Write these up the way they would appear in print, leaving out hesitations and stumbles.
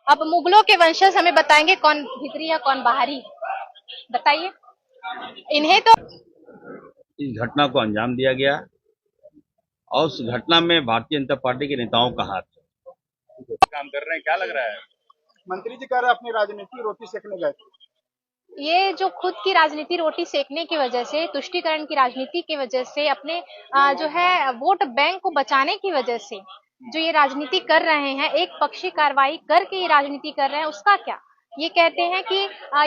अब मुगलों के वंशज हमें बताएंगे कौन भीतरी या कौन बाहरी। बताइए। इन्हें तो इस घटना को अंजाम दिया गया और उस घटना में भारतीय जनता पार्टी के नेताओं का हाथ काम कर रहे हैं, क्या लग रहा है? मंत्री जी कह रहे हैं अपनी राजनीति रोटी सेकने गए थे। ये जो खुद की राजनीति रोटी सेकने की वजह से, तुष्टीकरण की राजनीति की वजह से, अपने जो है वोट बैंक को बचाने की वजह से जो ये राजनीति कर रहे हैं, एक पक्षी कार्रवाई करके ये राजनीति कर रहे हैं, उसका क्या? ये कहते हैं कि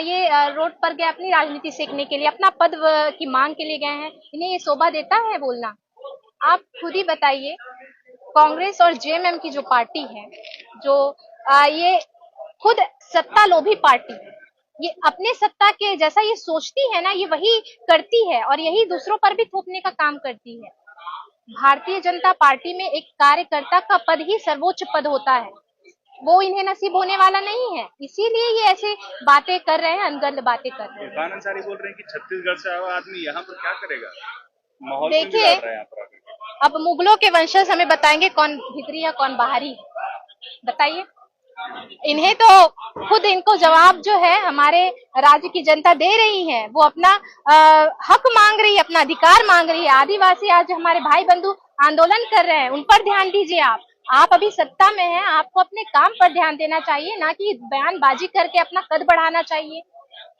ये रोड पर गए अपनी राजनीति सेकने के लिए, अपना पद की मांग के लिए गए हैं। इन्हें ये शोभा देता है बोलना? आप खुद ही बताइए। कांग्रेस और जेएमएम की जो पार्टी है, जो ये खुद सत्ता लोभी पार्टी है, ये अपने सत्ता के जैसा ये सोचती है ना, ये वही करती है और यही दूसरों पर भी थोपने का काम करती है। भारतीय जनता पार्टी में एक कार्यकर्ता का पद ही सर्वोच्च पद होता है, वो इन्हें नसीब होने वाला नहीं है, इसीलिए ये ऐसे बातें कर रहे हैं, अनगढ़ बातें कर रहे हैं। इरफान अंसारी बोल रहे हैं कि छत्तीसगढ़ से आया हुआ आदमी यहाँ पर क्या करेगा, माहौल देखिए, बिगाड़ रहा है यहाँ पर। अब मुगलों के वंशज हमें बताएंगे कौन भीतरी या कौन बाहरी। बताइए। इन्हें तो खुद इनको जवाब जो है हमारे राज्य की जनता दे रही है, वो अपना हक मांग रही है, अपना अधिकार मांग रही है। आदिवासी आज हमारे भाई बंधु आंदोलन कर रहे हैं, उन पर ध्यान दीजिए। आप अभी सत्ता में हैं, आपको अपने काम पर ध्यान देना चाहिए, ना कि बयानबाजी करके अपना कद बढ़ाना चाहिए।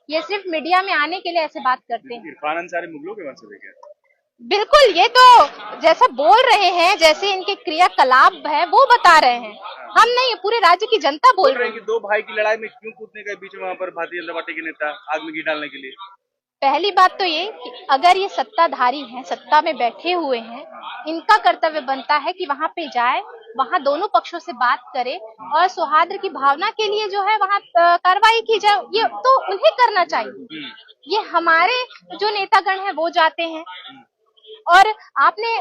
ये सिर्फ मीडिया में आने के लिए ऐसे बात करते हैं। इरफान अंसारी मुगलों के वंशज है क्या? बिल्कुल, ये तो जैसा बोल रहे हैं, जैसे इनके क्रियाकलाप है वो बता रहे हैं, हम नहीं, पूरे राज्य की जनता बोल रही है। कि दो भाई की लड़ाई में क्यों कूदने गए बीच में वहाँ पर भारतीय जनता पार्टी के नेता आग में घी डालने के लिए? पहली बात तो ये कि अगर ये सत्ताधारी हैं, सत्ता में बैठे हुए हैं, इनका कर्तव्य बनता है कि वहां पे जाए, वहां दोनों पक्षों से बात करे और सौहार्द की भावना के लिए जो है वहां कार्रवाई की जाए। ये तो उन्हें करना चाहिए। ये हमारे जो नेतागण हैं वो जाते हैं। और आपने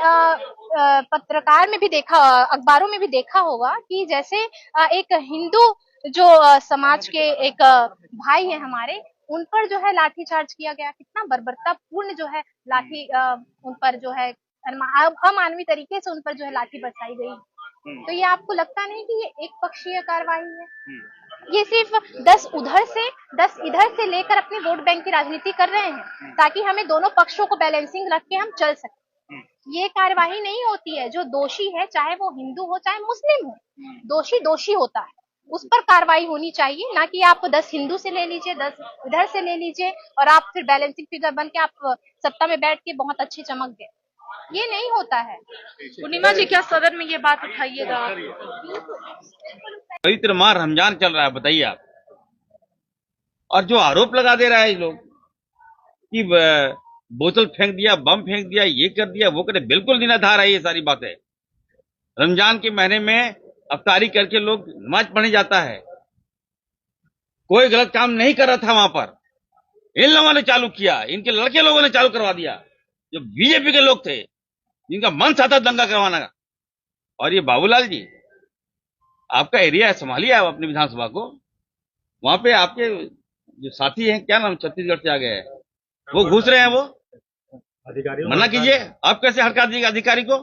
पत्रकार में भी देखा, अखबारों में भी देखा होगा कि जैसे एक हिंदू जो समाज के एक भाई है हमारे, उन पर जो है लाठीचार्ज किया गया। कितना बर्बरता पूर्ण जो है लाठी उन पर जो है अमानवीय तरीके से उन पर जो है लाठी बरसाई गई। तो ये आपको लगता नहीं कि ये एक पक्षीय कार्रवाई है? ये सिर्फ 10 उधर से 10 इधर से लेकर अपने वोट बैंक की राजनीति कर रहे हैं ताकि हमें दोनों पक्षों को बैलेंसिंग रख के हम चल सकें। ये कार्यवाही नहीं होती है। जो दोषी है, चाहे वो हिंदू हो चाहे मुस्लिम हो, दोषी दोषी होता है, उस पर कार्रवाई होनी चाहिए। ना कि आप 10 हिंदू से ले लीजिए, 10 इधर से ले लीजिए और आप फिर बैलेंसिंग फिगर बन के आप सत्ता में बैठ के बहुत अच्छे चमक गए। ये नहीं होता है। पूर्णिमा जी, क्या सदन में ये बात उठाइएगा? पवित्र माह रमजान चल रहा है, बताइए आप। और जो आरोप लगा दे रहा है ये लोग कि बोतल फेंक दिया, बम फेंक दिया, ये कर दिया, वो कर दिया, बिल्कुल निराधार है ये सारी बातें। रमजान के महीने में अफ्तारी करके लोग नमाज पढ़ने जाता है। कोई गलत काम नहीं कर रहा था वहां पर, इन लोगों ने चालू किया, इनके लड़के लोगों ने चालू करवा दिया, जो बीजेपी के लोग थे जिनका मन था दंगा करवाने का। और ये बाबूलाल जी, आपका एरिया है, संभालिए आप अपनी विधानसभा को। वहां पे आपके जो साथी हैं, क्या नाम, छत्तीसगढ़ से आ गए हैं, वो घुस रहे हैं, वो अधिकारी मना कीजिए। आप कैसे हटका दीजिएगा अधिकारी को?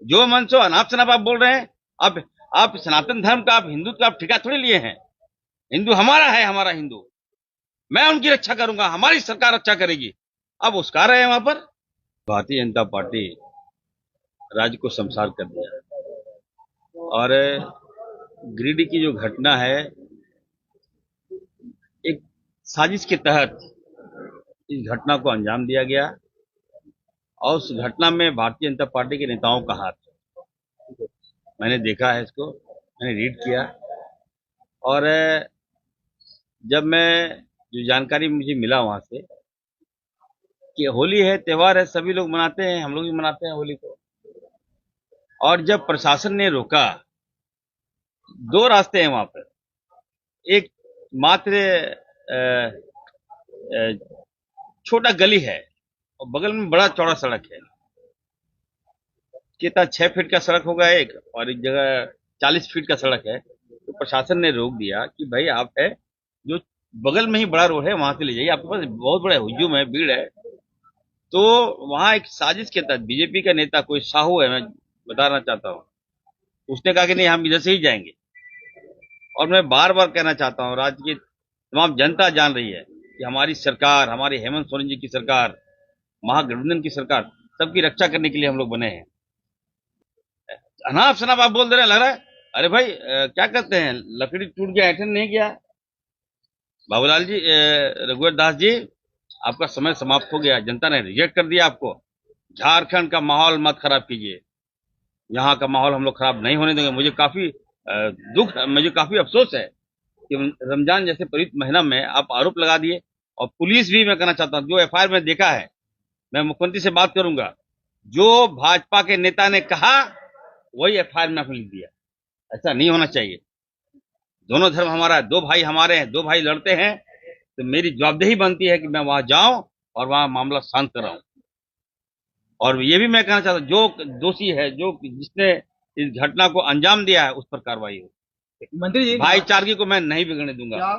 जो मन सो अनाप शनाप आप बोल रहे हैं। आप सनातन धर्म का, आप हिंदू का आप ठिका थोड़ी लिए हैं। हिंदू हमारा है, हमारा हिंदू, मैं उनकी रक्षा करूंगा, हमारी सरकार रक्षा करेगी। अब उसका रहे हैं वहां पर। भारतीय जनता पार्टी राज्य को शमशान कर दिया और गिरिडीह की जो घटना है, एक साजिश के तहत इस घटना को अंजाम दिया गया और उस घटना में भारतीय जनता पार्टी के नेताओं का हाथ। मैंने देखा है इसको, मैंने रीड किया और जब मैं जो जानकारी मुझे मिला वहां से कि होली है, त्योहार है, सभी लोग मनाते हैं, हम लोग भी मनाते हैं होली को। और जब प्रशासन ने रोका, दो रास्ते हैं वहां पर, एक मात्र छोटा गली है और बगल में बड़ा चौड़ा सड़क है। कितना 6 फीट का सड़क होगा एक, और एक जगह 40 फीट का सड़क है। तो प्रशासन ने रोक दिया कि भाई आप है जो बगल में ही बड़ा रोड है वहां से ले जाइए, आपके पास बहुत बड़ा हुजूम है, भीड़ है। तो वहां एक साजिश के तहत बीजेपी का नेता, कोई साहू है, मैं बताना चाहता हूँ, उसने कहा कि नहीं हम इधर से ही जाएंगे और मैं बार बार कहना चाहता हूँ, राज्य की तमाम जनता जान रही है कि हमारी सरकार, हमारी हेमंत सोरेन जी की सरकार, महागठबंधन की सरकार, सबकी रक्षा करने के लिए हम लोग बने हैं। अनाप शनाप आप बोल दे रहे हैं, लग रहा है अरे भाई क्या कहते हैं, लकड़ी टूट गया ऐठन नहीं गया। बाबूलाल जी, रघुवर दास जी, आपका समय समाप्त हो गया, जनता ने रिजेक्ट कर दिया आपको। झारखंड का माहौल मत खराब कीजिए, यहाँ का माहौल हम लोग खराब नहीं होने देंगे। मुझे काफी मुझे काफी अफसोस है कि रमजान जैसे पवित्र महीना में आप आरोप लगा दिए। और पुलिस भी, मैं कहना चाहता हूँ, जो एफआईआर में देखा है, मैं मुख्यमंत्री से बात करूंगा, जो भाजपा के नेता ने कहा वही एफआईआर में आपने लिख दिया। ऐसा नहीं होना चाहिए। दोनों धर्म हमारा है, दो भाई हमारे हैं, दो भाई लड़ते हैं, तो मेरी जवाबदेही बनती है कि मैं वहां जाऊं और वहां मामला शांत कराऊं। और ये भी मैं कहना चाहता हूं, जो दोषी है, जो जिसने इस घटना को अंजाम दिया है, उस पर कार्रवाई हो। मंत्री जी, भाईचारगी को मैं नहीं बिगड़ने दूंगा। क्या